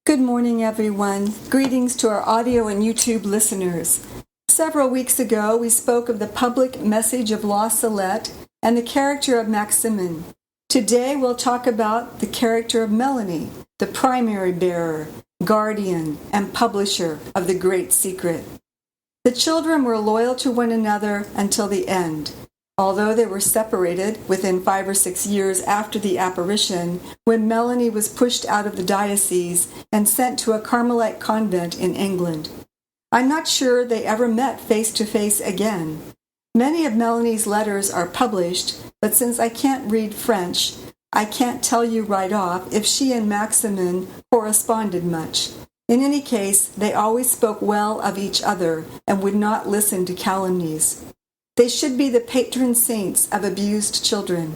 Good morning, everyone. Greetings to our audio and YouTube listeners. Several weeks ago, we spoke of the public message of La Salette and the character of Maximin. Today, we'll talk about the character of Melanie, the primary bearer, guardian, and publisher of the Great Secret. The children were loyal to one another until the end. Although they were separated within 5 or 6 years after the apparition, when Melanie was pushed out of the diocese and sent to a Carmelite convent in England. I'm not sure they ever met face to face again. Many of Melanie's letters are published, but since I can't read French, I can't tell you right off if she and Maximin corresponded much. In any case, they always spoke well of each other and would not listen to calumnies. They should be the patron saints of abused children.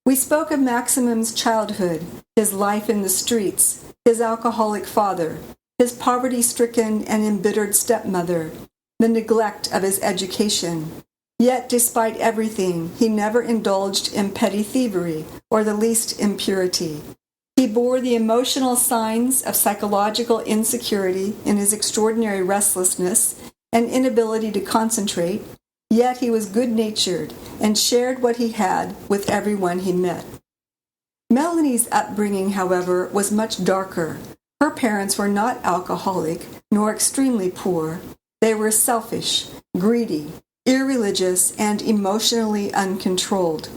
We spoke of Maximin's childhood, his life in the streets, his alcoholic father, his poverty-stricken and embittered stepmother, the neglect of his education. Yet, despite everything, he never indulged in petty thievery or the least impurity. He bore the emotional signs of psychological insecurity in his extraordinary restlessness and inability to concentrate. Yet he was good-natured and shared what he had with everyone he met. Melanie's upbringing, however, was much darker. Her parents were not alcoholic nor extremely poor. They were selfish, greedy, irreligious, and emotionally uncontrolled.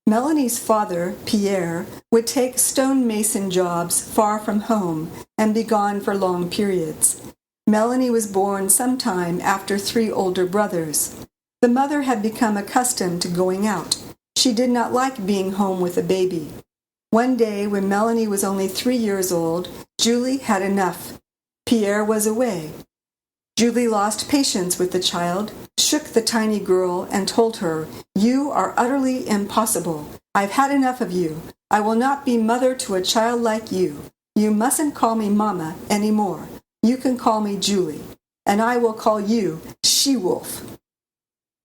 Melanie's father, Pierre, would take stonemason jobs far from home and be gone for long periods. Melanie was born sometime after 3 older brothers. The mother had become accustomed to going out. She did not like being home with a baby. One day, when Melanie was only 3 years old, Julie had enough. Pierre was away. Julie lost patience with the child, shook the tiny girl, and told her, "You are utterly impossible. I've had enough of you. I will not be mother to a child like you. You mustn't call me Mama any more. You can call me Julie, and I will call you She-Wolf."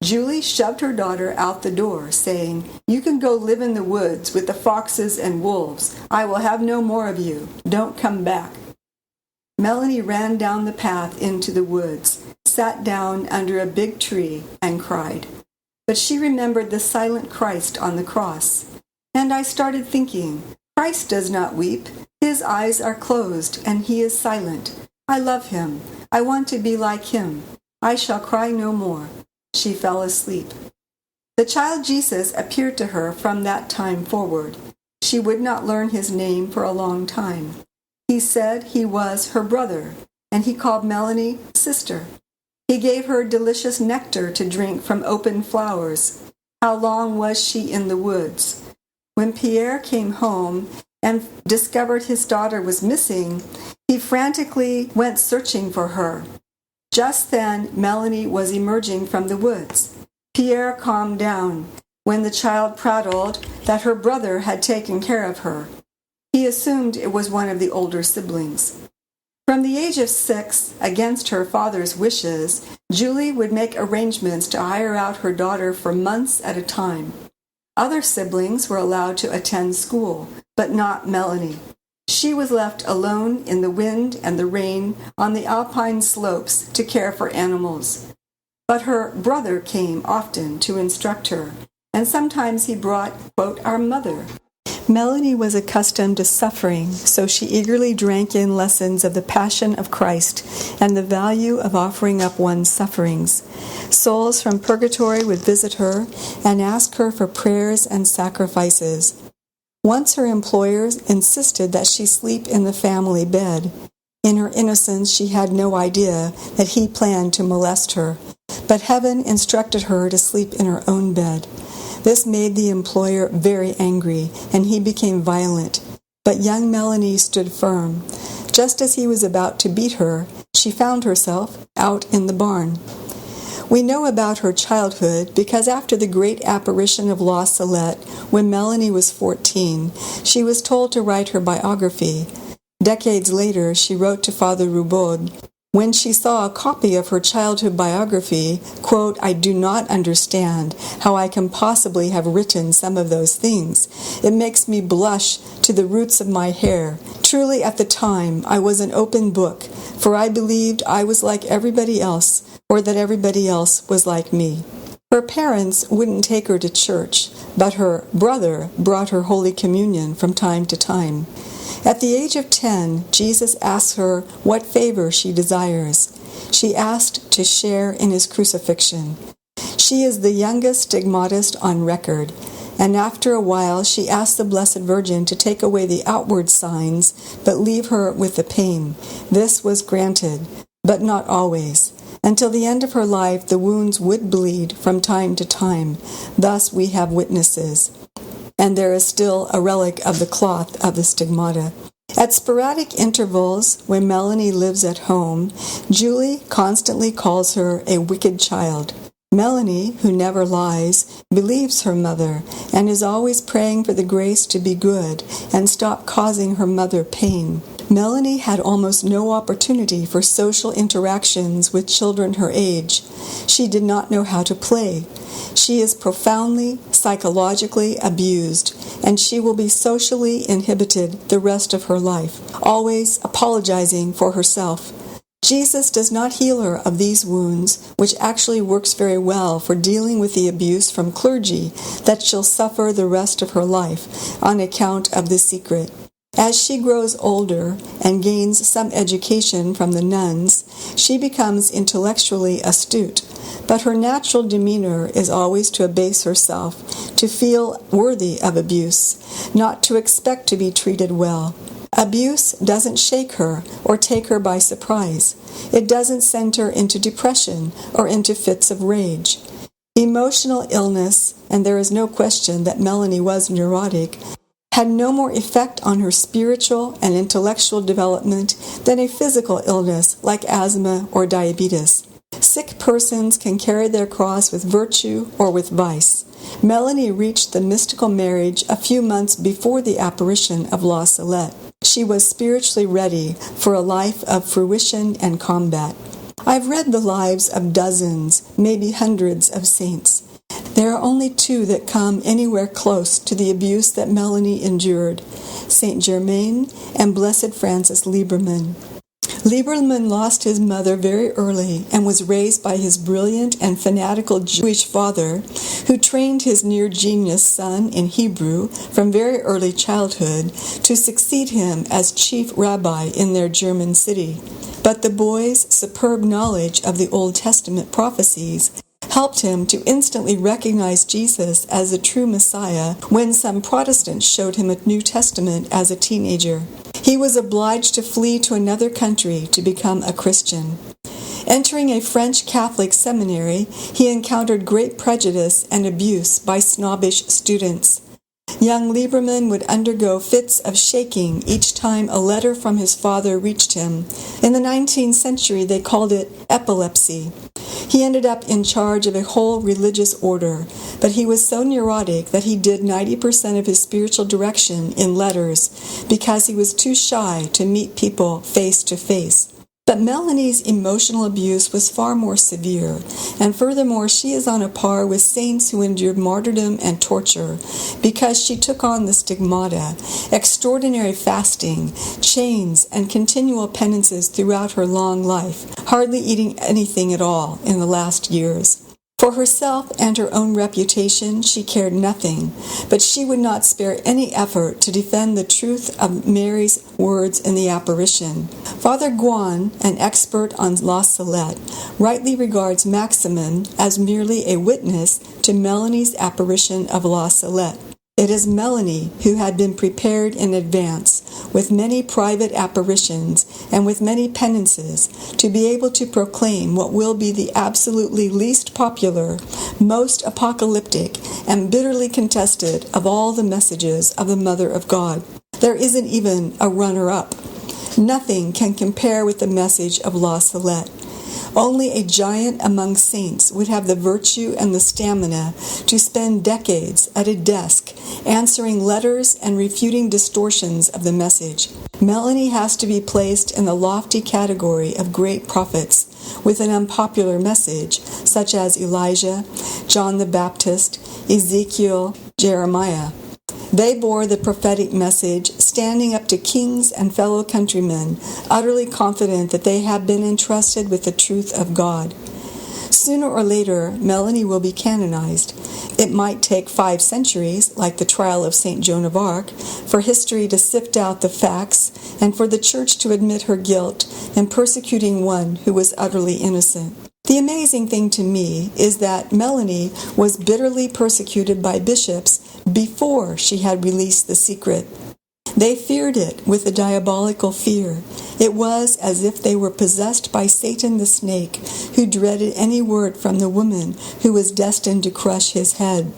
Julie shoved her daughter out the door, saying, "You can go live in the woods with the foxes and wolves. I will have no more of you. Don't come back." Melanie ran down the path into the woods, sat down under a big tree, and cried. But she remembered the silent Christ on the cross. And I started thinking, Christ does not weep. His eyes are closed, and he is silent. I love him. I want to be like him. I shall cry no more. She fell asleep. The child Jesus appeared to her from that time forward. She would not learn his name for a long time. He said he was her brother, and he called Melanie sister. He gave her delicious nectar to drink from open flowers. How long was she in the woods? When Pierre came home and discovered his daughter was missing, he frantically went searching for her. Just then, Melanie was emerging from the woods. Pierre calmed down when the child prattled that her brother had taken care of her. He assumed it was one of the older siblings. From the age of 6, against her father's wishes, Julie would make arrangements to hire out her daughter for months at a time. Other siblings were allowed to attend school, but not Melanie. She was left alone in the wind and the rain on the alpine slopes to care for animals. But her brother came often to instruct her, and sometimes he brought, quote, our mother. Melanie was accustomed to suffering, so she eagerly drank in lessons of the Passion of Christ and the value of offering up one's sufferings. Souls from purgatory would visit her and ask her for prayers and sacrifices. Once her employers insisted that she sleep in the family bed. In her innocence, she had no idea that he planned to molest her, but heaven instructed her to sleep in her own bed. This made the employer very angry, and he became violent. But young Melanie stood firm. Just as he was about to beat her, she found herself out in the barn. We know about her childhood because after the great apparition of La Salette, when Melanie was 14, she was told to write her biography. Decades later, she wrote to Father Roubaud, When she saw a copy of her childhood biography, quote, "I do not understand how I can possibly have written some of those things. It makes me blush to the roots of my hair. Truly at the time I was an open book, for I believed I was like everybody else, or that everybody else was like me." Her parents wouldn't take her to church, but her brother brought her Holy Communion from time to time. At the age of 10, Jesus asks her what favor she desires. She asked to share in his crucifixion. She is the youngest stigmatist on record, and after a while she asked the Blessed Virgin to take away the outward signs, but leave her with the pain. This was granted, but not always. Until the end of her life, the wounds would bleed from time to time. Thus we have witnesses. And there is still a relic of the cloth of the stigmata. At sporadic intervals, when Melanie lives at home, Julie constantly calls her a wicked child. Melanie, who never lies, believes her mother and is always praying for the grace to be good and stop causing her mother pain. Melanie had almost no opportunity for social interactions with children her age. She did not know how to play. She is profoundly psychologically abused, and she will be socially inhibited the rest of her life, always apologizing for herself. Jesus does not heal her of these wounds, which actually works very well for dealing with the abuse from clergy that she'll suffer the rest of her life on account of the secret. As she grows older and gains some education from the nuns, she becomes intellectually astute, but her natural demeanor is always to abase herself, to feel worthy of abuse, not to expect to be treated well. Abuse doesn't shake her or take her by surprise. It doesn't send her into depression or into fits of rage. Emotional illness, and there is no question that Melanie was neurotic, had no more effect on her spiritual and intellectual development than a physical illness like asthma or diabetes. Sick persons can carry their cross with virtue or with vice. Melanie reached the mystical marriage a few months before the apparition of La Salette. She was spiritually ready for a life of fruition and combat. I've read the lives of dozens, maybe hundreds of saints. There are only two that come anywhere close to the abuse that Melanie endured, Saint Germain and Blessed Francis Lieberman. Lieberman lost his mother very early and was raised by his brilliant and fanatical Jewish father, who trained his near-genius son in Hebrew from very early childhood to succeed him as chief rabbi in their German city. But the boy's superb knowledge of the Old Testament prophecies helped him to instantly recognize Jesus as a true Messiah when some Protestants showed him a New Testament as a teenager. He was obliged to flee to another country to become a Christian. Entering a French Catholic seminary, he encountered great prejudice and abuse by snobbish students. Young Lieberman would undergo fits of shaking each time a letter from his father reached him. In the 19th century, they called it epilepsy. He ended up in charge of a whole religious order, but he was so neurotic that he did 90% of his spiritual direction in letters because he was too shy to meet people face to face. But Melanie's emotional abuse was far more severe, and furthermore, she is on a par with saints who endured martyrdom and torture because she took on the stigmata, extraordinary fasting, chains, and continual penances throughout her long life, hardly eating anything at all in the last years. For herself and her own reputation, she cared nothing, but she would not spare any effort to defend the truth of Mary's words in the apparition. Father Guan, an expert on La Salette, rightly regards Maximin as merely a witness to Melanie's apparition of La Salette. It is Melanie who had been prepared in advance, with many private apparitions and with many penances, to be able to proclaim what will be the absolutely least popular, most apocalyptic, and bitterly contested of all the messages of the Mother of God. There isn't even a runner-up. Nothing can compare with the message of La Salette. Only a giant among saints would have the virtue and the stamina to spend decades at a desk answering letters and refuting distortions of the message. Melanie has to be placed in the lofty category of great prophets with an unpopular message, such as Elijah, John the Baptist, Ezekiel, Jeremiah. They bore the prophetic message, standing up to kings and fellow countrymen, utterly confident that they have been entrusted with the truth of God. Sooner or later, Melanie will be canonized. It might take 5 centuries, like the trial of St. Joan of Arc, for history to sift out the facts and for the Church to admit her guilt in persecuting one who was utterly innocent. The amazing thing to me is that Melanie was bitterly persecuted by bishops before she had released the secret. They feared it with a diabolical fear. It was as if they were possessed by Satan the snake, who dreaded any word from the woman who was destined to crush his head.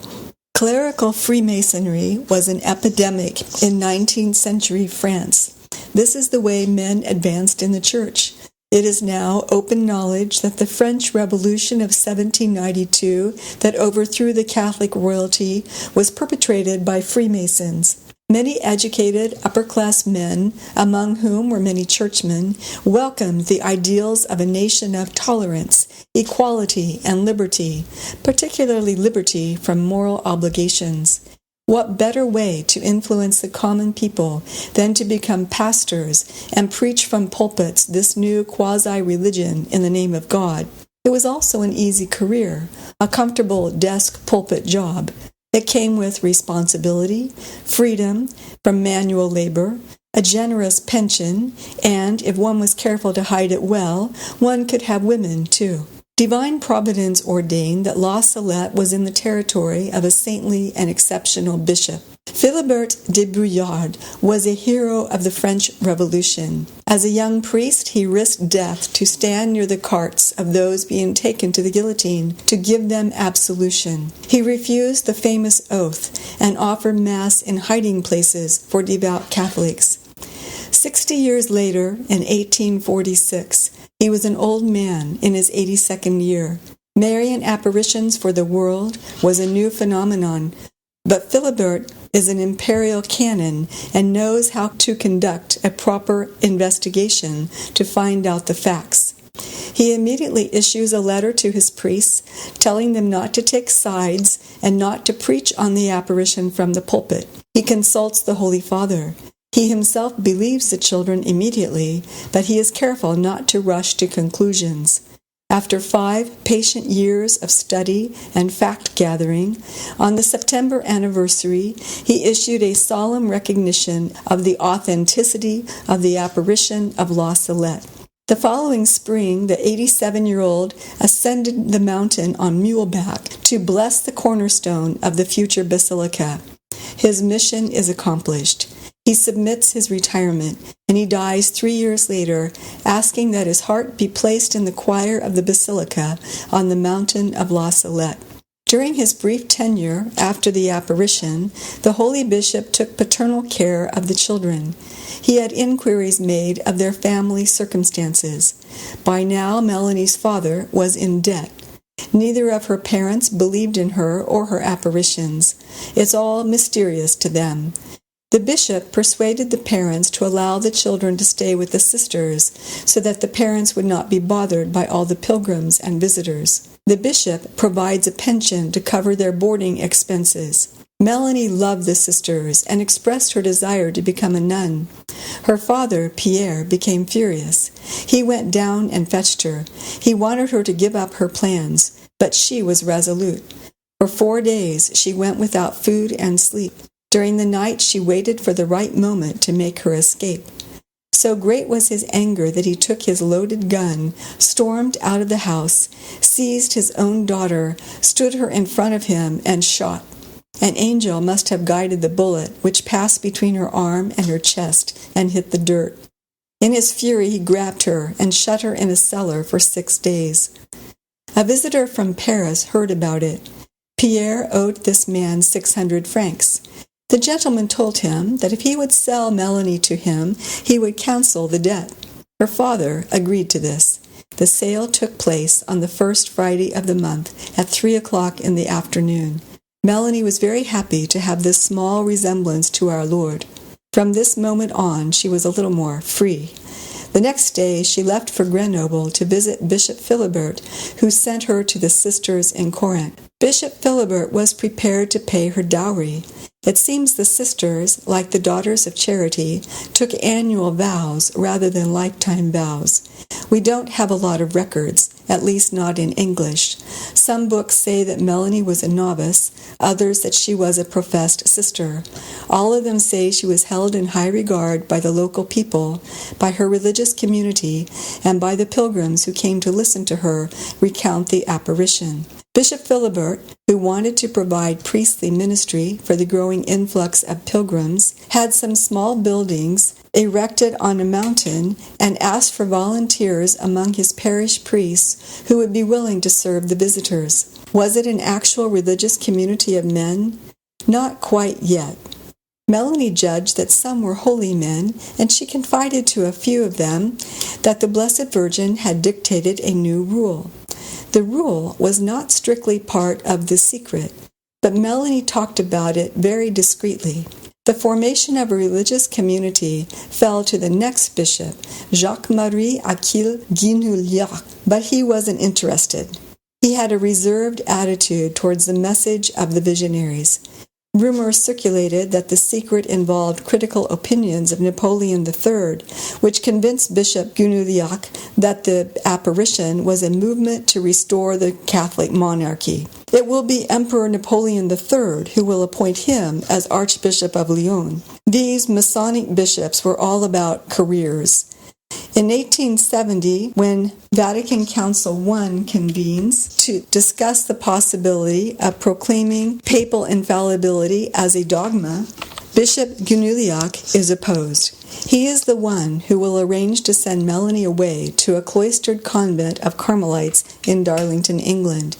Clerical Freemasonry was an epidemic in 19th century France. This is the way men advanced in the church. It is now open knowledge that the French Revolution of 1792 that overthrew the Catholic royalty was perpetrated by Freemasons. Many educated, upper-class men, among whom were many churchmen, welcomed the ideals of a nation of tolerance, equality, and liberty, particularly liberty from moral obligations. What better way to influence the common people than to become pastors and preach from pulpits this new quasi-religion in the name of God? It was also an easy career, a comfortable desk pulpit job. It came with responsibility, freedom from manual labor, a generous pension, and, if one was careful to hide it well, one could have women too. Divine Providence ordained that La Salette was in the territory of a saintly and exceptional bishop. Philibert de Bouillard was a hero of the French Revolution. As a young priest, he risked death to stand near the carts of those being taken to the guillotine to give them absolution. He refused the famous oath and offered Mass in hiding places for devout Catholics. 60 years later, in 1846, he was an old man in his 82nd year. Marian apparitions for the world was a new phenomenon, but Philibert is an imperial canon and knows how to conduct a proper investigation to find out the facts. He immediately issues a letter to his priests, telling them not to take sides and not to preach on the apparition from the pulpit. He consults the Holy Father. He himself believes the children immediately, but he is careful not to rush to conclusions. After 5 patient years of study and fact-gathering, on the September anniversary, he issued a solemn recognition of the authenticity of the apparition of La Salette. The following spring, the 87-year-old ascended the mountain on muleback to bless the cornerstone of the future basilica. His mission is accomplished. He submits his retirement, and he dies 3 years later, asking that his heart be placed in the choir of the basilica on the mountain of La Salette. During his brief tenure after the apparition, the holy bishop took paternal care of the children. He had inquiries made of their family circumstances. By now, Melanie's father was in debt. Neither of her parents believed in her or her apparitions. It's all mysterious to them. The bishop persuaded the parents to allow the children to stay with the sisters so that the parents would not be bothered by all the pilgrims and visitors. The bishop provides a pension to cover their boarding expenses. Melanie loved the sisters and expressed her desire to become a nun. Her father, Pierre, became furious. He went down and fetched her. He wanted her to give up her plans, but she was resolute. For 4 days she went without food and sleep. During the night she waited for the right moment to make her escape. So great was his anger that he took his loaded gun, stormed out of the house, seized his own daughter, stood her in front of him, and shot. An angel must have guided the bullet, which passed between her arm and her chest and hit the dirt. In his fury he grabbed her and shut her in a cellar for 6 days. A visitor from Paris heard about it. Pierre owed this man 600 francs. The gentleman told him that if he would sell Melanie to him, he would cancel the debt. Her father agreed to this. The sale took place on the first Friday of the month at 3 o'clock in the afternoon. Melanie was very happy to have this small resemblance to our Lord. From this moment on, she was a little more free. The next day, she left for Grenoble to visit Bishop Philibert, who sent her to the sisters in Corinth. Bishop Philibert was prepared to pay her dowry. It seems the sisters, like the Daughters of Charity, took annual vows rather than lifetime vows. We don't have a lot of records, at least not in English. Some books say that Melanie was a novice, others that she was a professed sister. All of them say she was held in high regard by the local people, by her religious community, and by the pilgrims who came to listen to her recount the apparition. Bishop Philibert, who wanted to provide priestly ministry for the growing influx of pilgrims, had some small buildings erected on a mountain and asked for volunteers among his parish priests who would be willing to serve the visitors. Was it an actual religious community of men? Not quite yet. Melanie judged that some were holy men, and she confided to a few of them that the Blessed Virgin had dictated a new rule. The rule was not strictly part of the secret, but Melanie talked about it very discreetly. The formation of a religious community fell to the next bishop, Jacques-Marie Achille Guinouliac, but he wasn't interested. He had a reserved attitude towards the message of the visionaries. Rumors circulated that the secret involved critical opinions of Napoleon III, which convinced Bishop Guinouliac that the apparition was a movement to restore the Catholic monarchy. It will be Emperor Napoleon III who will appoint him as Archbishop of Lyon. These Masonic bishops were all about careers. In 1870, when Vatican Council I convenes to discuss the possibility of proclaiming papal infallibility as a dogma, Bishop Guinouliac is opposed. He is the one who will arrange to send Melanie away to a cloistered convent of Carmelites in Darlington, England.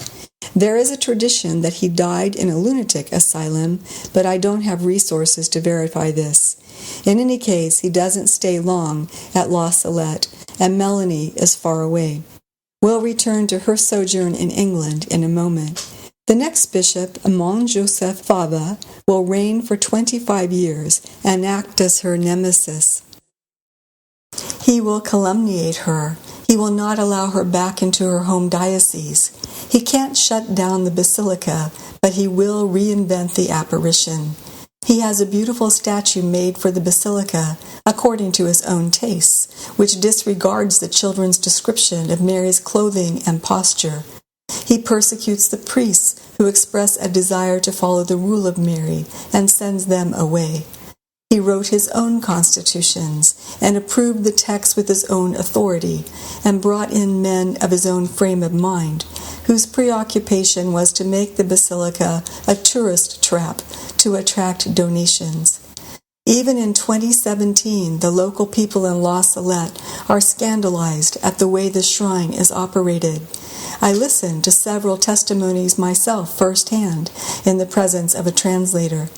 There is a tradition that he died in a lunatic asylum, but I don't have resources to verify this. In any case, he doesn't stay long at La Salette, and Melanie is far away. We'll return to her sojourn in England in a moment. The next bishop, Amand Joseph Fava, will reign for 25 years and act as her nemesis. He will calumniate her. He will not allow her back into her home diocese. He can't shut down the basilica, but he will reinvent the apparition. He has a beautiful statue made for the basilica, according to his own tastes, which disregards the children's description of Mary's clothing and posture. He persecutes the priests who express a desire to follow the rule of Mary and sends them away. He wrote his own constitutions and approved the text with his own authority and brought in men of his own frame of mind, whose preoccupation was to make the basilica a tourist trap to attract donations. Even in 2017, the local people in La Salette are scandalized at the way the shrine is operated. I listened to several testimonies myself firsthand in the presence of a translator.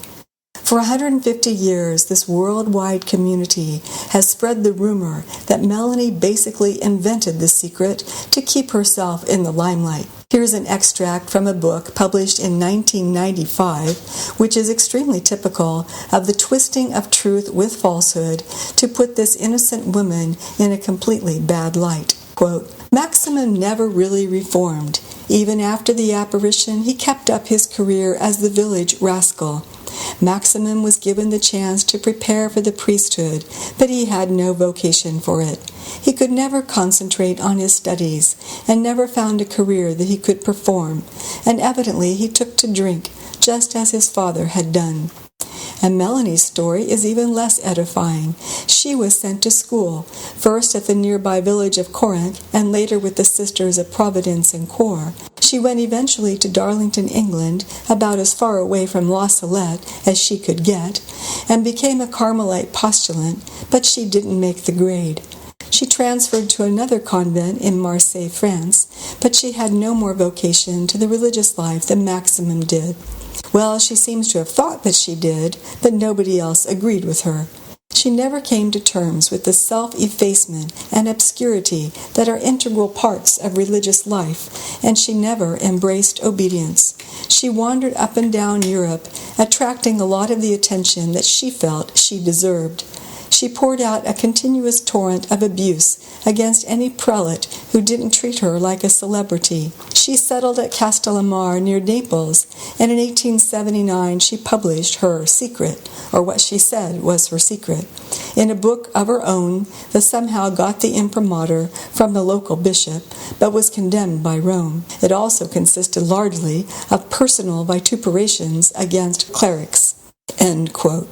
For 150 years, this worldwide community has spread the rumor that Melanie basically invented the secret to keep herself in the limelight. Here's an extract from a book published in 1995, which is extremely typical of the twisting of truth with falsehood to put this innocent woman in a completely bad light. Quote, Maximin never really reformed. Even after the apparition, he kept up his career as the village rascal. Maximin was given the chance to prepare for the priesthood, but he had no vocation for it. He could never concentrate on his studies, and never found a career that he could perform, and evidently he took to drink, just as his father had done. And Melanie's story is even less edifying. She was sent to school, first at the nearby village of Corinth, and later with the Sisters of Providence and Corps. She went eventually to Darlington, England, about as far away from La Salette as she could get, and became a Carmelite postulant, but she didn't make the grade. She transferred to another convent in Marseille, France, but she had no more vocation to the religious life than Maximin did. Well, she seems to have thought that she did, but nobody else agreed with her. She never came to terms with the self-effacement and obscurity that are integral parts of religious life, and she never embraced obedience. She wandered up and down Europe, attracting a lot of the attention that she felt she deserved. She poured out a continuous torrent of abuse against any prelate who didn't treat her like a celebrity. She settled at Castellamare near Naples, and in 1879 she published her secret, or what she said was her secret, in a book of her own that somehow got the imprimatur from the local bishop, but was condemned by Rome. It also consisted largely of personal vituperations against clerics." End quote.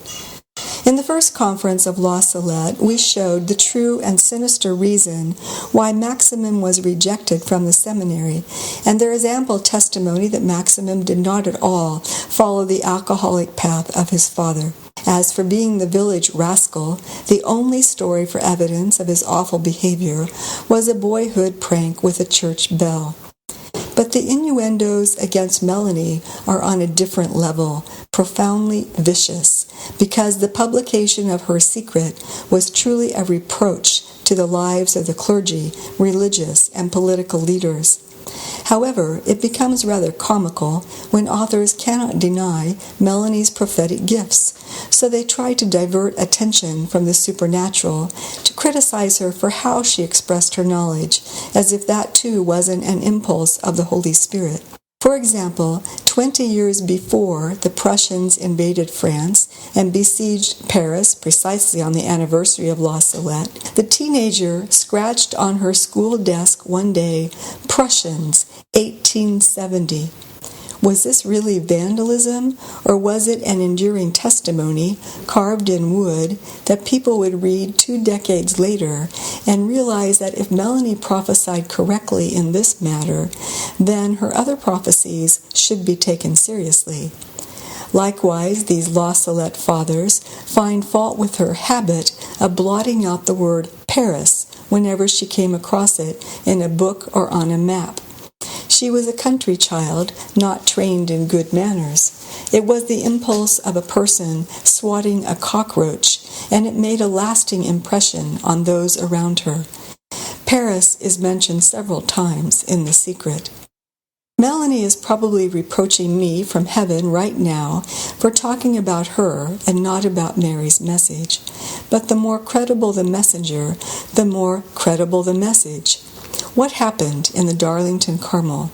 In the first conference of La Salette, we showed the true and sinister reason why Maximin was rejected from the seminary, and there is ample testimony that Maximin did not at all follow the alcoholic path of his father. As for being the village rascal, the only story for evidence of his awful behavior was a boyhood prank with a church bell. But the innuendos against Melanie are on a different level, profoundly vicious, because the publication of her secret was truly a reproach to the lives of the clergy, religious, and political leaders. However, it becomes rather comical when authors cannot deny Melanie's prophetic gifts, so they try to divert attention from the supernatural to criticize her for how she expressed her knowledge, as if that too wasn't an impulse of the Holy Spirit. For example, 20 years before the Prussians invaded France and besieged Paris precisely on the anniversary of La Salette, the teenager scratched on her school desk one day, "Prussians, 1870. Was this really vandalism, or was it an enduring testimony, carved in wood, that people would read 2 decades later and realize that if Melanie prophesied correctly in this matter, then her other prophecies should be taken seriously? Likewise, these La Salette fathers find fault with her habit of blotting out the word Paris whenever she came across it in a book or on a map. She was a country child, not trained in good manners. It was the impulse of a person swatting a cockroach, and it made a lasting impression on those around her. Paris is mentioned several times in The Secret. Melanie is probably reproaching me from heaven right now for talking about her and not about Mary's message. But the more credible the messenger, the more credible the message. What happened in the Darlington Carmel?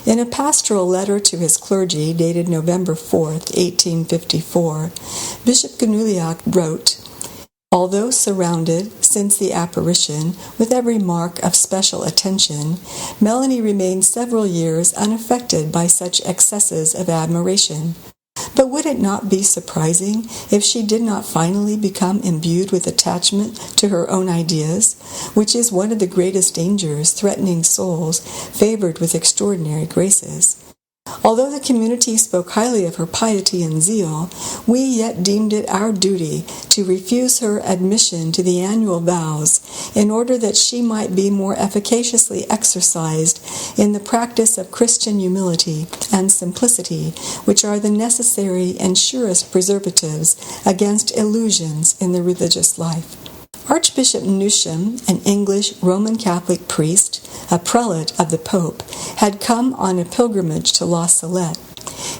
In a pastoral letter to his clergy dated November 4th, 1854, Bishop Gunnouliac wrote, "Although surrounded, since the apparition, with every mark of special attention, Melanie remained several years unaffected by such excesses of admiration. But would it not be surprising if she did not finally become imbued with attachment to her own ideas, which is one of the greatest dangers threatening souls favored with extraordinary graces? Although the community spoke highly of her piety and zeal, we yet deemed it our duty to refuse her admission to the annual vows in order that she might be more efficaciously exercised in the practice of Christian humility and simplicity, which are the necessary and surest preservatives against illusions in the religious life." Archbishop Newsham, an English Roman Catholic priest, a prelate of the Pope, had come on a pilgrimage to La Salette.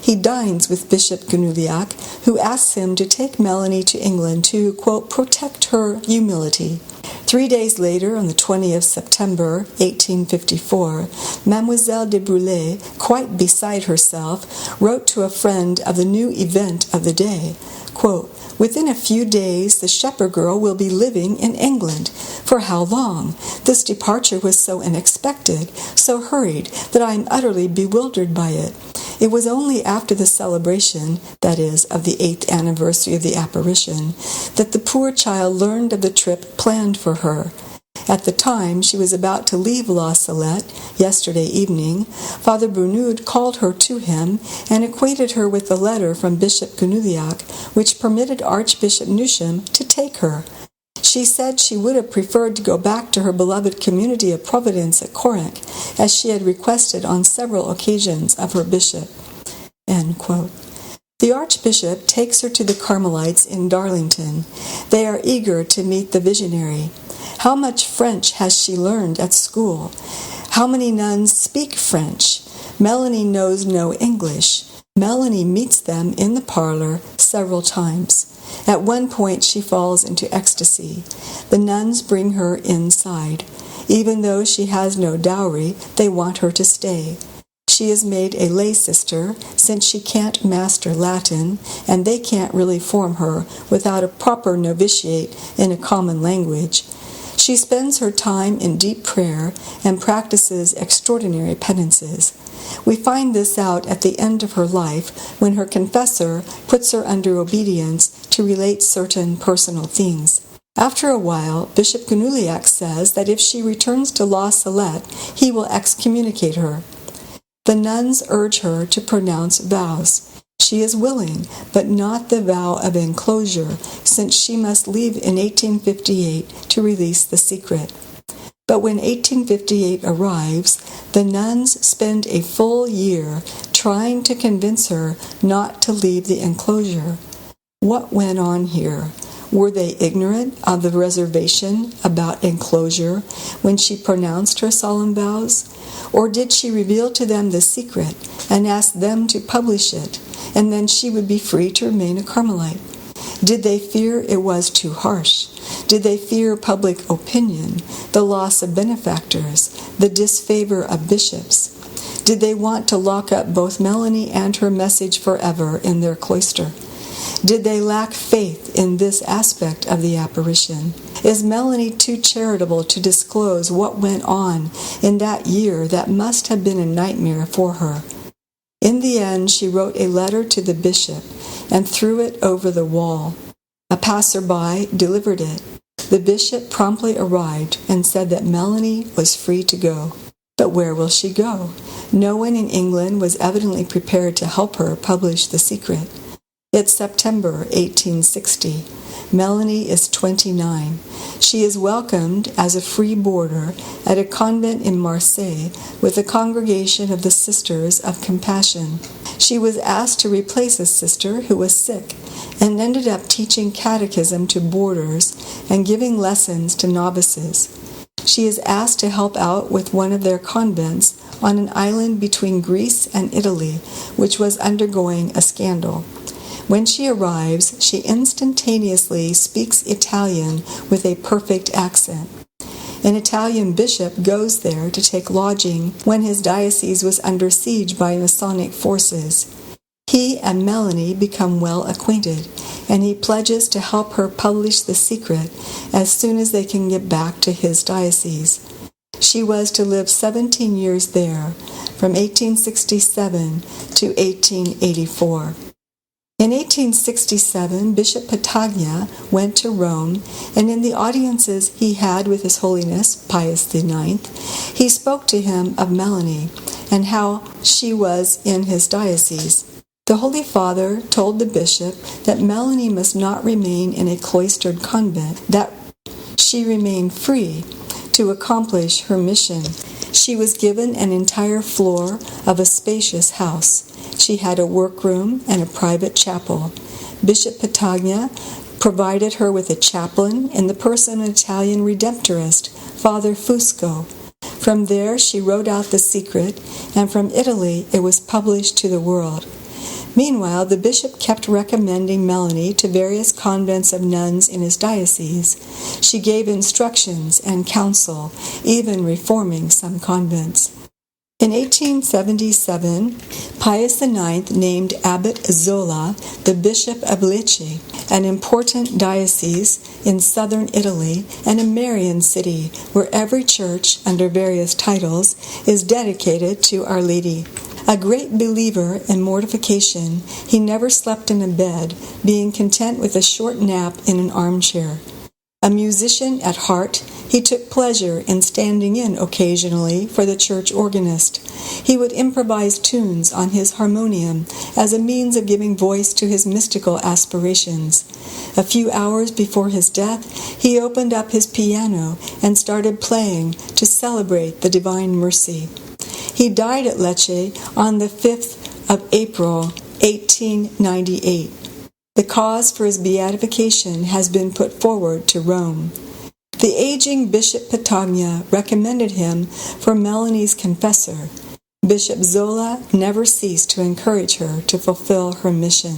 He dines with Bishop Gunnouliac, who asks him to take Melanie to England to, quote, "protect her humility." 3 days later, on the 20th of September, 1854, Mademoiselle de Brulé, quite beside herself, wrote to a friend of the new event of the day, quote, "Within a few days, the shepherd girl will be living in England. For how long? This departure was so unexpected, so hurried, that I am utterly bewildered by it. It was only after the celebration, that is, of the 8th anniversary of the apparition, that the poor child learned of the trip planned for her. At the time she was about to leave La Salette, yesterday evening, Father Brunud called her to him and acquainted her with the letter from Bishop Gunnouliac, which permitted Archbishop Newsham to take her. She said she would have preferred to go back to her beloved community of Providence at Corinth, as she had requested on several occasions of her bishop." End quote. The Archbishop takes her to the Carmelites in Darlington. They are eager to meet the visionary. How much French has she learned at school? How many nuns speak French? Melanie knows no English. Melanie meets them in the parlor several times. At one point she falls into ecstasy. The nuns bring her inside. Even though she has no dowry, they want her to stay. She is made a lay sister since she can't master Latin, and they can't really form her without a proper novitiate in a common language. She spends her time in deep prayer and practices extraordinary penances. We find this out at the end of her life when her confessor puts her under obedience to relate certain personal things. After a while, Bishop Gunuliak says that if she returns to La Salette, he will excommunicate her. The nuns urge her to pronounce vows. She is willing, but not the vow of enclosure, since she must leave in 1858 to release the secret. But when 1858 arrives, the nuns spend a full year trying to convince her not to leave the enclosure. What went on here? Were they ignorant of the reservation about enclosure when she pronounced her solemn vows? Or did she reveal to them the secret and ask them to publish it, and then she would be free to remain a Carmelite? Did they fear it was too harsh? Did they fear public opinion, the loss of benefactors, the disfavor of bishops? Did they want to lock up both Melanie and her message forever in their cloister? Did they lack faith in this aspect of the apparition? Is Melanie too charitable to disclose what went on in that year that must have been a nightmare for her? In the end, she wrote a letter to the bishop and threw it over the wall. A passerby delivered it. The bishop promptly arrived and said that Melanie was free to go. But where will she go? No one in England was evidently prepared to help her publish the secret. It's September 1860. Melanie is 29. She is welcomed as a free boarder at a convent in Marseille with a congregation of the Sisters of Compassion. She was asked to replace a sister who was sick and ended up teaching catechism to boarders and giving lessons to novices. She is asked to help out with one of their convents on an island between Greece and Italy, which was undergoing a scandal. When she arrives, she instantaneously speaks Italian with a perfect accent. An Italian bishop goes there to take lodging when his diocese was under siege by Masonic forces. He and Melanie become well acquainted, and he pledges to help her publish the secret as soon as they can get back to his diocese. She was to live 17 years there, from 1867 to 1884. In 1867, Bishop Patagna went to Rome, and in the audiences he had with His Holiness Pius IX, he spoke to him of Melanie and how she was in his diocese. The Holy Father told the bishop that Melanie must not remain in a cloistered convent, that she remain free to accomplish her mission. She was given an entire floor of a spacious house. She had a workroom and a private chapel. Bishop Patagna provided her with a chaplain in the person of an Italian Redemptorist, Father Fusco. From there she wrote out the secret, and from Italy it was published to the world. Meanwhile, the bishop kept recommending Melanie to various convents of nuns in his diocese. She gave instructions and counsel, even reforming some convents. In 1877, Pius IX named Abbot Zola the Bishop of Lecce, an important diocese in southern Italy and a Marian city where every church, under various titles, is dedicated to Our Lady. A great believer in mortification, he never slept in a bed, being content with a short nap in an armchair. A musician at heart, he took pleasure in standing in occasionally for the church organist. He would improvise tunes on his harmonium as a means of giving voice to his mystical aspirations. A few hours before his death, he opened up his piano and started playing to celebrate the Divine Mercy. He died at Lecce on the 5th of April, 1898. The cause for his beatification has been put forward to Rome. The aging Bishop Patagna recommended him for Melanie's confessor. Bishop Zola never ceased to encourage her to fulfill her mission.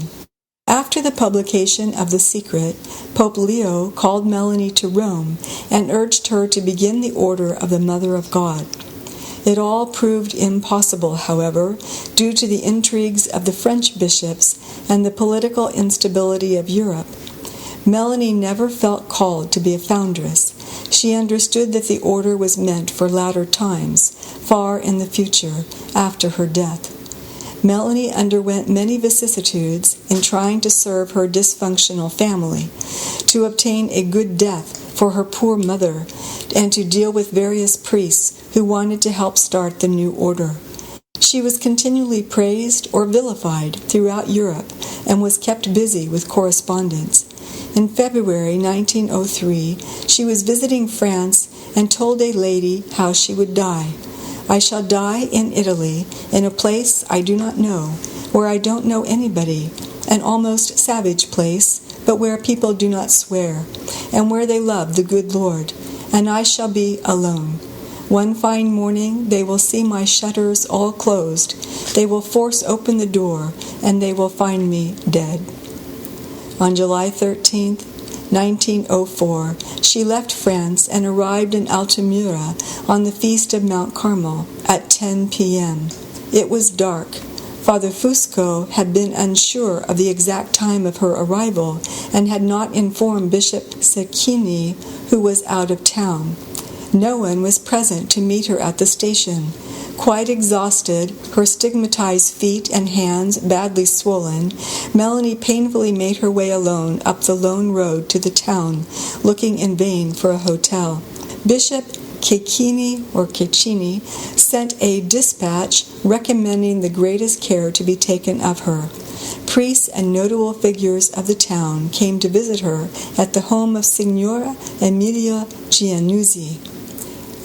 After the publication of The Secret, Pope Leo called Melanie to Rome and urged her to begin the Order of the Mother of God. It all proved impossible, however, due to the intrigues of the French bishops and the political instability of Europe. Melanie never felt called to be a foundress. She understood that the order was meant for latter times, far in the future, after her death. Melanie underwent many vicissitudes in trying to serve her dysfunctional family, to obtain a good death for her poor mother, and to deal with various priests who wanted to help start the new order. She was continually praised or vilified throughout Europe and was kept busy with correspondence. In February 1903, she was visiting France and told a lady how she would die. "I shall die in Italy, in a place I do not know, where I don't know anybody, an almost savage place, but where people do not swear, and where they love the good Lord, and I shall be alone. One fine morning they will see my shutters all closed, they will force open the door, and they will find me dead." On July 13, 1904, she left France and arrived in Altamira on the feast of Mount Carmel at 10 p.m. It was dark. Father Fusco had been unsure of the exact time of her arrival and had not informed Bishop Cecchini, who was out of town. No one was present to meet her at the station. Quite exhausted, her stigmatized feet and hands badly swollen, Melanie painfully made her way alone up the lone road to the town, looking in vain for a hotel. Bishop Cecchini sent a dispatch recommending the greatest care to be taken of her. Priests and notable figures of the town came to visit her at the home of Signora Emilia Giannuzzi.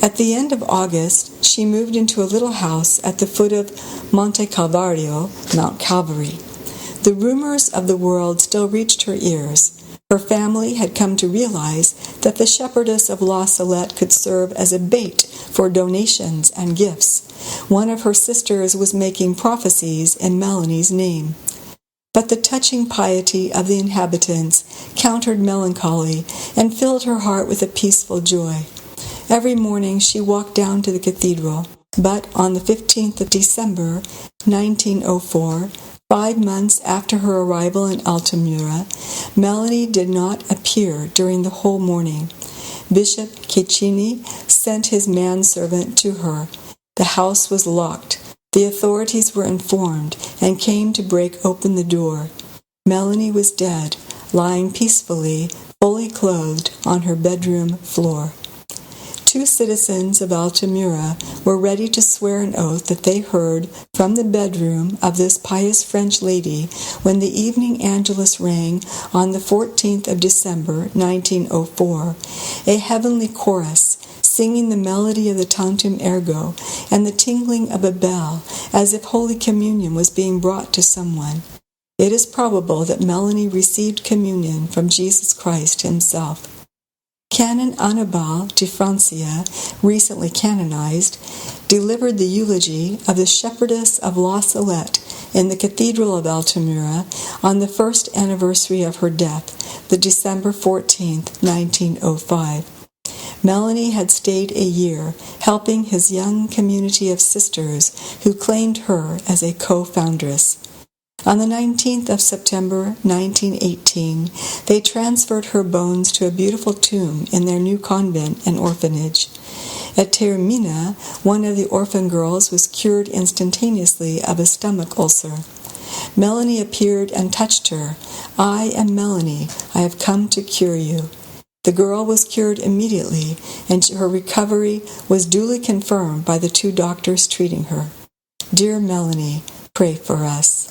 At the end of August, she moved into a little house at the foot of Monte Calvario, Mount Calvary. The rumors of the world still reached her ears. Her family had come to realize that the shepherdess of La Salette could serve as a bait for donations and gifts. One of her sisters was making prophecies in Melanie's name. But the touching piety of the inhabitants countered melancholy and filled her heart with a peaceful joy. Every morning she walked down to the cathedral, but on the 15th of December, 1904, 5 months after her arrival in Altamira, Melanie did not appear during the whole morning. Bishop Cecchini sent his manservant to her. The house was locked. The authorities were informed and came to break open the door. Melanie was dead, lying peacefully, fully clothed on her bedroom floor. 2 citizens of Altamira were ready to swear an oath that they heard from the bedroom of this pious French lady when the evening Angelus rang on the 14th of December, 1904, a heavenly chorus singing the melody of the Tantum Ergo and the tingling of a bell as if Holy Communion was being brought to someone. It is probable that Melanie received communion from Jesus Christ himself. Canon Annibal de Francia, recently canonized, delivered the eulogy of the shepherdess of La Salette in the Cathedral of Altamira on the first anniversary of her death, the December 14th, 1905. Melanie had stayed a year, helping his young community of sisters who claimed her as a co-foundress. On the 19th of September, 1918, they transferred her bones to a beautiful tomb in their new convent and orphanage. At Taormina, one of the orphan girls was cured instantaneously of a stomach ulcer. Melanie appeared and touched her. "I am Melanie. I have come to cure you." The girl was cured immediately, and her recovery was duly confirmed by the 2 doctors treating her. Dear Melanie, pray for us.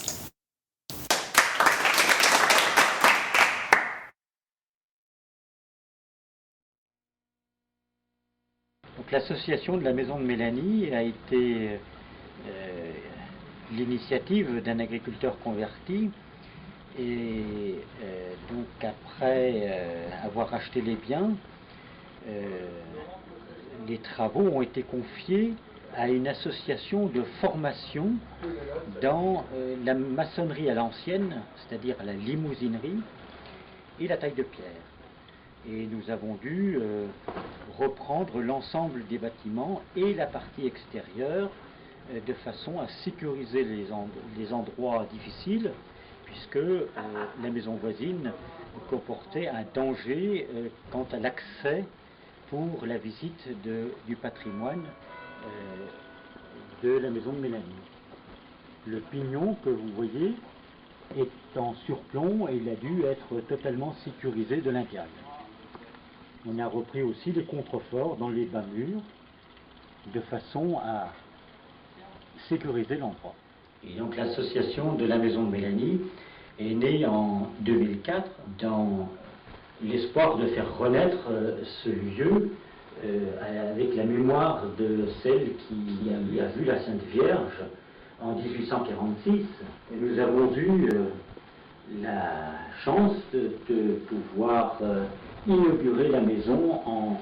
Donc l'association de la Maison de Mélanie a été l'initiative d'un agriculteur converti. Et donc après avoir acheté les biens, les travaux ont été confiés à une association de formation dans la maçonnerie à l'ancienne, c'est-à-dire la limousinerie et la taille de pierre. Et nous avons dû reprendre l'ensemble des bâtiments et la partie extérieure de façon à sécuriser les endroits difficiles, puisque la maison voisine comportait un danger quant à l'accès pour la visite du patrimoine de la maison de Mélanie. Le pignon que vous voyez est en surplomb et il a dû être totalement sécurisé de l'intérieur. On a repris aussi les contreforts dans les bas murs de façon à sécuriser l'endroit. Et donc l'association de la maison de Mélanie est née en 2004 dans l'espoir de faire renaître ce lieu avec la mémoire de celle qui a vu la Sainte Vierge en 1846. Et nous avons eu la chance de pouvoir inaugurer la maison en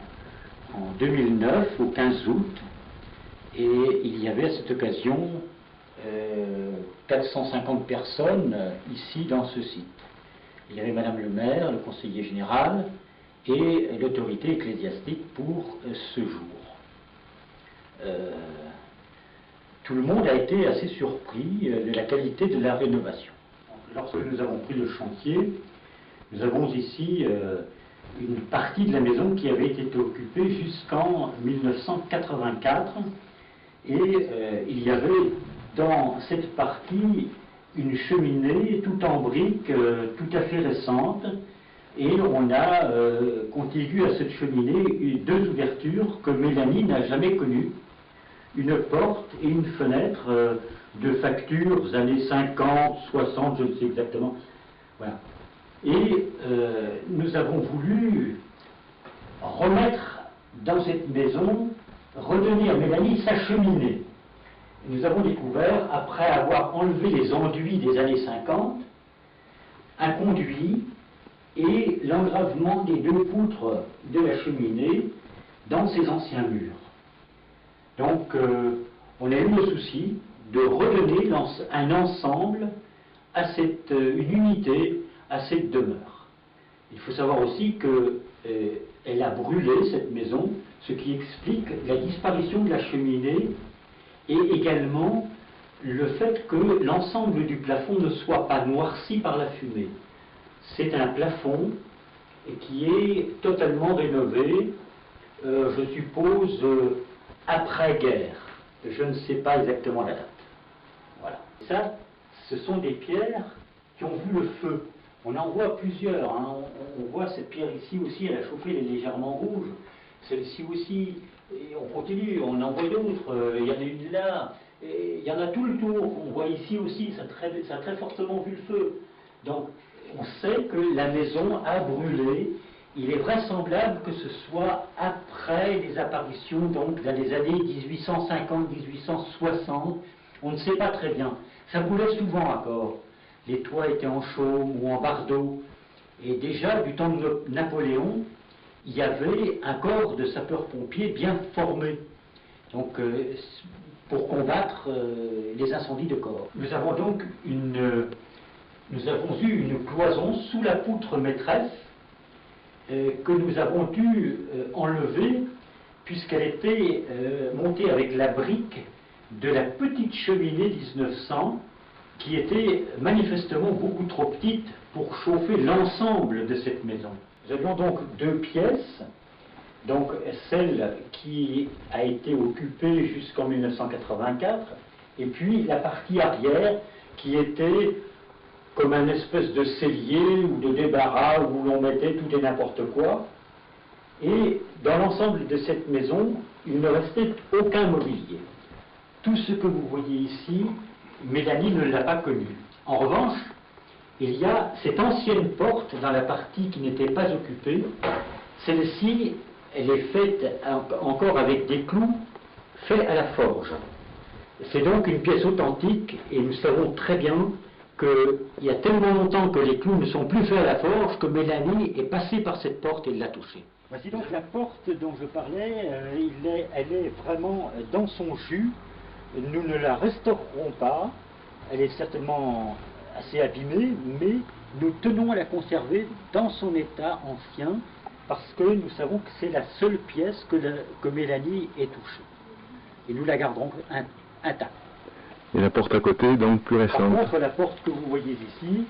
2009, au 15 août, et il y avait à cette occasion 450 personnes ici dans ce site. Il y avait Madame le maire, le conseiller général et l'autorité ecclésiastique pour ce jour. Tout le monde a été assez surpris de la qualité de la rénovation. Lorsque nous avons pris le chantier, nous avons ici une partie de la maison qui avait été occupée jusqu'en 1984, et il y avait dans cette partie une cheminée tout en briques, tout à fait récente, et on a contiguë à cette cheminée deux ouvertures que Mélanie n'a jamais connues, une porte et une fenêtre de factures années 50, 60, je ne sais exactement. Voilà. Et nous avons voulu remettre dans cette maison, redonner à Mélanie sa cheminée. Nous avons découvert, après avoir enlevé les enduits des années 50, un conduit et l'engravement des deux poutres de la cheminée dans ces anciens murs. Donc, on a eu le souci de redonner un ensemble à une unité à cette demeure. Il faut savoir aussi qu'elle a brûlé cette maison, ce qui explique la disparition de la cheminée et également le fait que l'ensemble du plafond ne soit pas noirci par la fumée. C'est un plafond qui est totalement rénové, je suppose, après-guerre. Je ne sais pas exactement la date. Voilà. Ça, ce sont des pierres qui ont vu le feu. On en voit plusieurs. Hein. On voit cette pierre ici aussi, elle a chauffé, elle est légèrement rouge. Celle-ci aussi, et on continue, on en voit d'autres. Il y en a une là, et il y en a tout le tour. On voit ici aussi, ça a très fortement vu le feu. Donc, on sait que la maison a brûlé. Il est vraisemblable que ce soit après les apparitions, donc dans les années 1850-1860. On ne sait pas très bien. Ça brûlait souvent encore. Les toits étaient en chaume ou en bardeau. Et déjà, du temps de Napoléon, il y avait un corps de sapeurs-pompiers bien formé. Donc, pour combattre les incendies de corps. Nous avons donc eu une cloison sous la poutre maîtresse que nous avons dû enlever puisqu'elle était montée avec la brique de la petite cheminée 1900 qui était manifestement beaucoup trop petite pour chauffer l'ensemble de cette maison. Nous avions donc deux pièces, donc celle qui a été occupée jusqu'en 1984 et puis la partie arrière qui était comme un espèce de cellier ou de débarras où l'on mettait tout et n'importe quoi. Et dans l'ensemble de cette maison, il ne restait aucun mobilier. Tout ce que vous voyez ici, Mélanie ne l'a pas connu. En revanche, il y a cette ancienne porte dans la partie qui n'était pas occupée. Celle-ci, elle est faite encore avec des clous faits à la forge. C'est donc une pièce authentique et nous savons très bien qu'il y a tellement longtemps que les clous ne sont plus faits à la forge que Mélanie est passée par cette porte et l'a touchée. Voici donc la porte dont je parlais, elle est vraiment dans son jus. Nous ne la restaurerons pas, elle est certainement assez abîmée, mais nous tenons à la conserver dans son état ancien parce que nous savons que c'est la seule pièce que Mélanie ait touchée. Et nous la garderons intacte. Et la porte à côté, donc plus récente. Par contre, la porte que vous voyez ici,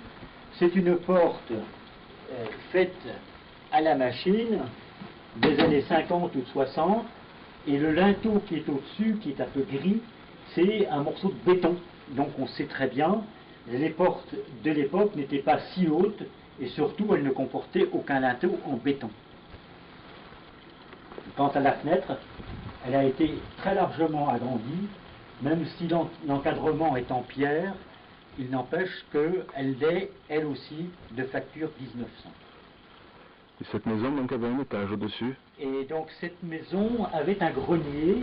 c'est une porte faite à la machine des années 50 ou 60, et le linteau qui est au-dessus, qui est un peu gris, c'est un morceau de béton. Donc on sait très bien, les portes de l'époque n'étaient pas si hautes, et surtout elles ne comportaient aucun linteau en béton. Quant à la fenêtre, elle a été très largement agrandie, même si l'encadrement est en pierre, il n'empêche qu'elle est, elle aussi, de facture 1900. Et cette maison, donc, avait un étage au-dessus. Et donc cette maison avait un grenier,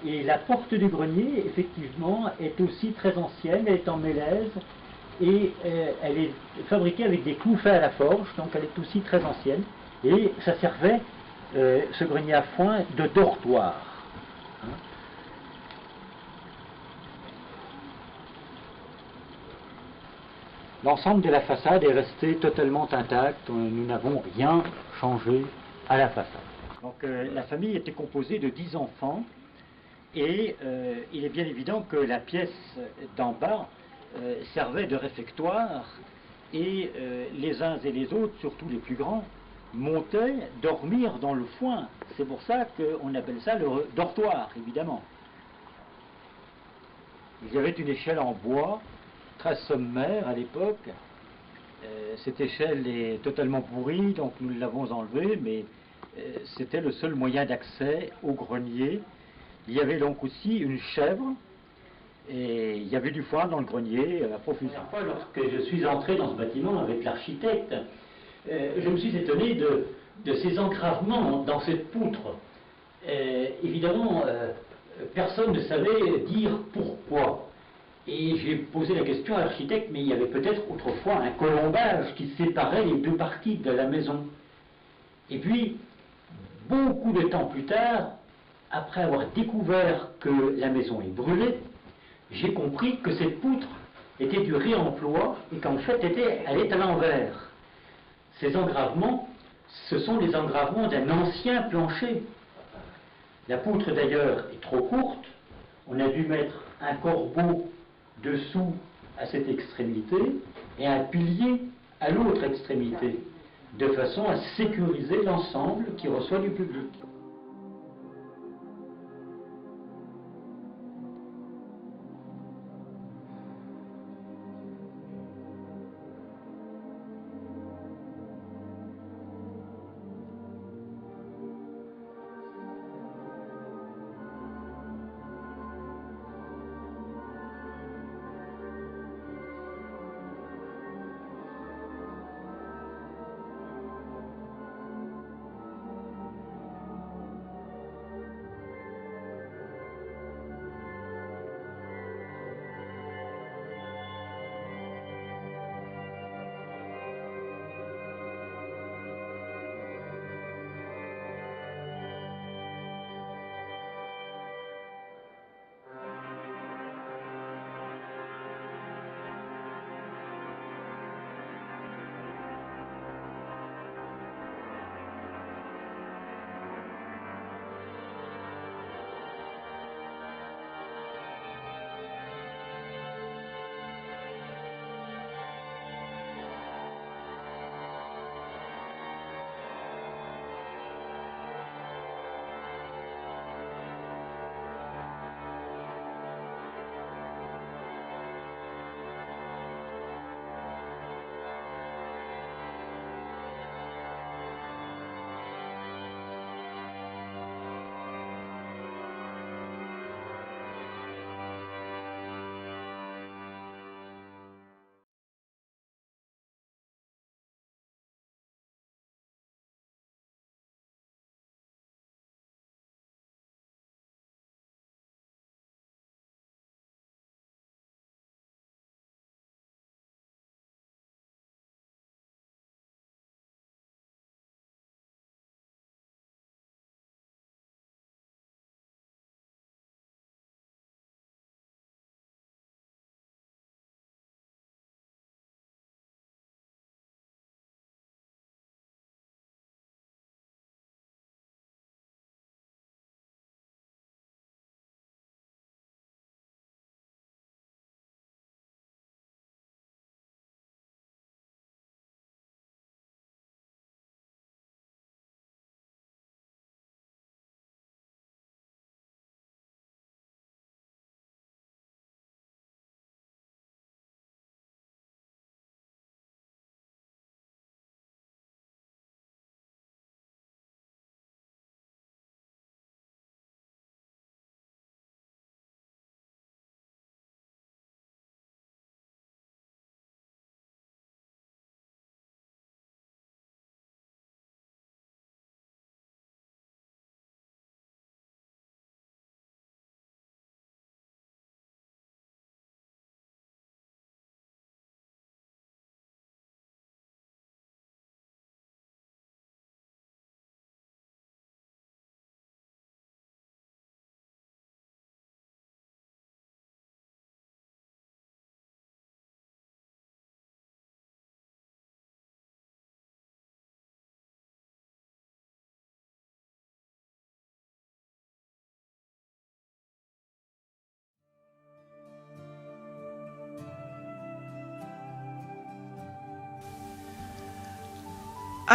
et la porte du grenier, effectivement, est aussi très ancienne, elle est en mélèze, et elle est fabriquée avec des clous faits à la forge, donc elle est aussi très ancienne, et ça servait, ce grenier à foin, de dortoir. Hein. L'ensemble de la façade est resté totalement intact, nous n'avons rien changé à la façade. Donc la famille était composée de 10 enfants, et il est bien évident que la pièce d'en bas servait de réfectoire, et les uns et les autres, surtout les plus grands, montaient dormir dans le foin. C'est pour ça qu'on appelle ça le dortoir, évidemment. Il y avait une échelle en bois, très sommaire à l'époque. Cette échelle est totalement pourrie, donc nous l'avons enlevée, mais c'était le seul moyen d'accès au grenier. Il y avait donc aussi une chèvre, et il y avait du foin dans le grenier à profusion. La première fois, lorsque je suis entré dans ce bâtiment avec l'architecte, je me suis étonné de ces engravements dans cette poutre. Évidemment, personne ne savait dire pourquoi. Et j'ai posé la question à l'architecte, mais il y avait peut-être autrefois un colombage qui séparait les deux parties de la maison. Et puis, beaucoup de temps plus tard, après avoir découvert que la maison est brûlée, j'ai compris que cette poutre était du réemploi et qu'en fait, elle est à l'envers. Ces engravements, ce sont les engravements d'un ancien plancher. La poutre d'ailleurs est trop courte, on a dû mettre un corbeau dessous à cette extrémité et un pilier à l'autre extrémité, de façon à sécuriser l'ensemble qui reçoit du public.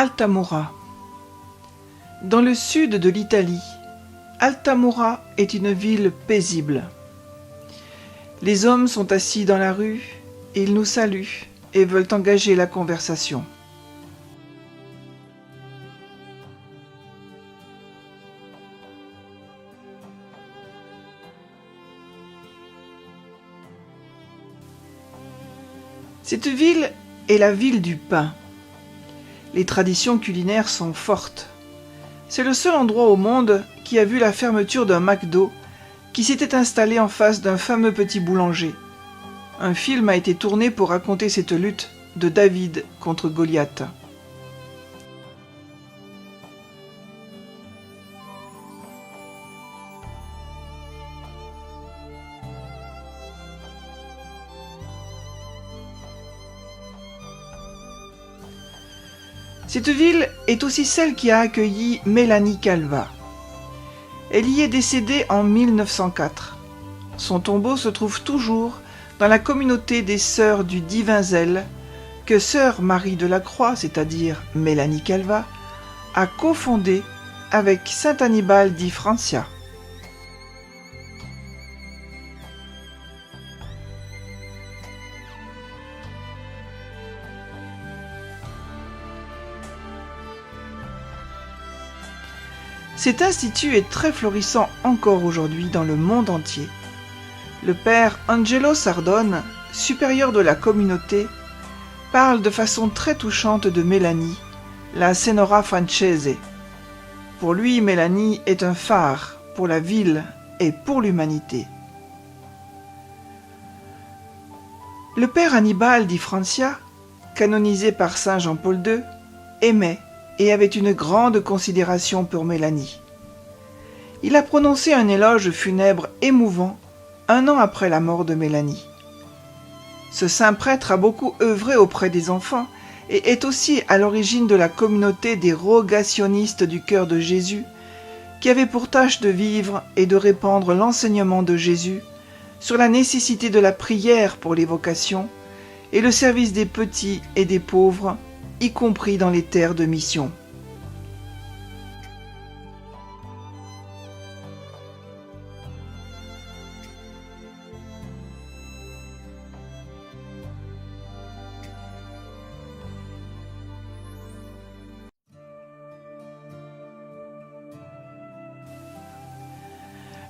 Altamura. Dans le sud de l'Italie, Altamura est une ville paisible. Les hommes sont assis dans la rue, ils nous saluent et veulent engager la conversation. Cette ville est la ville du pain. Les traditions culinaires sont fortes. C'est le seul endroit au monde qui a vu la fermeture d'un McDo qui s'était installé en face d'un fameux petit boulanger. Un film a été tourné pour raconter cette lutte de David contre Goliath. Cette ville est aussi celle qui a accueilli Mélanie Calva. Elle y est décédée en 1904. Son tombeau se trouve toujours dans la communauté des Sœurs du Divin Zèle que Sœur Marie de la Croix, c'est-à-dire Mélanie Calva, a cofondée avec Saint Annibal di Francia. Cet institut est très florissant encore aujourd'hui dans le monde entier. Le père Angelo Sardone, supérieur de la communauté, parle de façon très touchante de Mélanie, la Senora Francese. Pour lui, Mélanie est un phare pour la ville et pour l'humanité. Le père Annibal di Francia, canonisé par saint Jean-Paul II, aimait et avait une grande considération pour Mélanie. Il a prononcé un éloge funèbre émouvant 1 an après la mort de Mélanie. Ce saint prêtre a beaucoup œuvré auprès des enfants et est aussi à l'origine de la communauté des rogationnistes du cœur de Jésus, qui avait pour tâche de vivre et de répandre l'enseignement de Jésus sur la nécessité de la prière pour les vocations et le service des petits et des pauvres, y compris dans les terres de mission.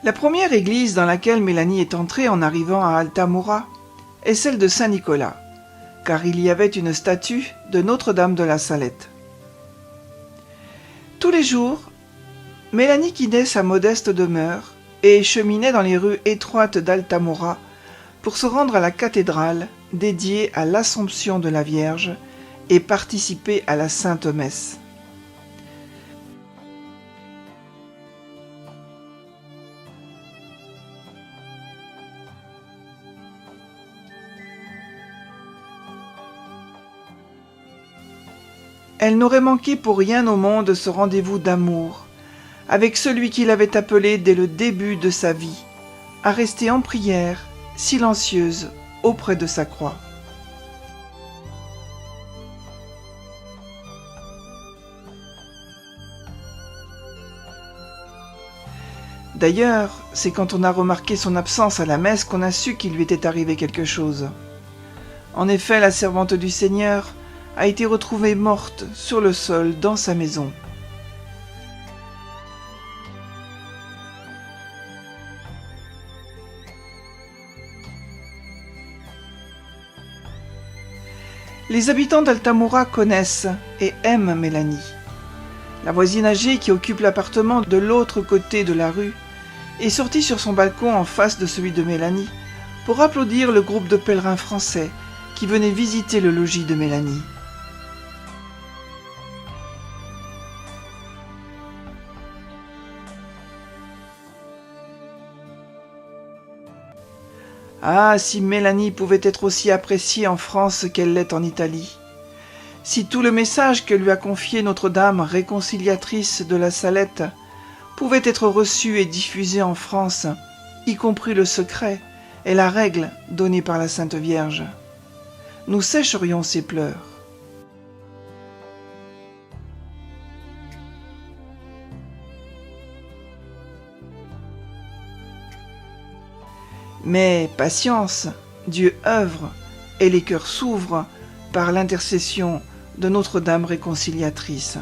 La première église dans laquelle Mélanie est entrée en arrivant à Altamura est celle de Saint-Nicolas, car il y avait une statue de Notre-Dame de la Salette. Tous les jours, Mélanie quittait sa modeste demeure et cheminait dans les rues étroites d'Altamura pour se rendre à la cathédrale dédiée à l'Assomption de la Vierge et participer à la Sainte Messe. Elle n'aurait manqué pour rien au monde ce rendez-vous d'amour, avec celui qui l'avait appelée dès le début de sa vie, à rester en prière, silencieuse, auprès de sa croix. D'ailleurs, c'est quand on a remarqué son absence à la messe qu'on a su qu'il lui était arrivé quelque chose. En effet, la servante du Seigneur a été retrouvée morte sur le sol dans sa maison. Les habitants d'Altamura connaissent et aiment Mélanie. La voisine âgée qui occupe l'appartement de l'autre côté de la rue est sortie sur son balcon en face de celui de Mélanie pour applaudir le groupe de pèlerins français qui venaient visiter le logis de Mélanie. Ah, si Mélanie pouvait être aussi appréciée en France qu'elle l'est en Italie. Si tout le message que lui a confié Notre-Dame réconciliatrice de la Salette pouvait être reçu et diffusé en France, y compris le secret et la règle donnée par la Sainte Vierge, nous sécherions ses pleurs. Mais patience, Dieu œuvre et les cœurs s'ouvrent par l'intercession de Notre-Dame réconciliatrice.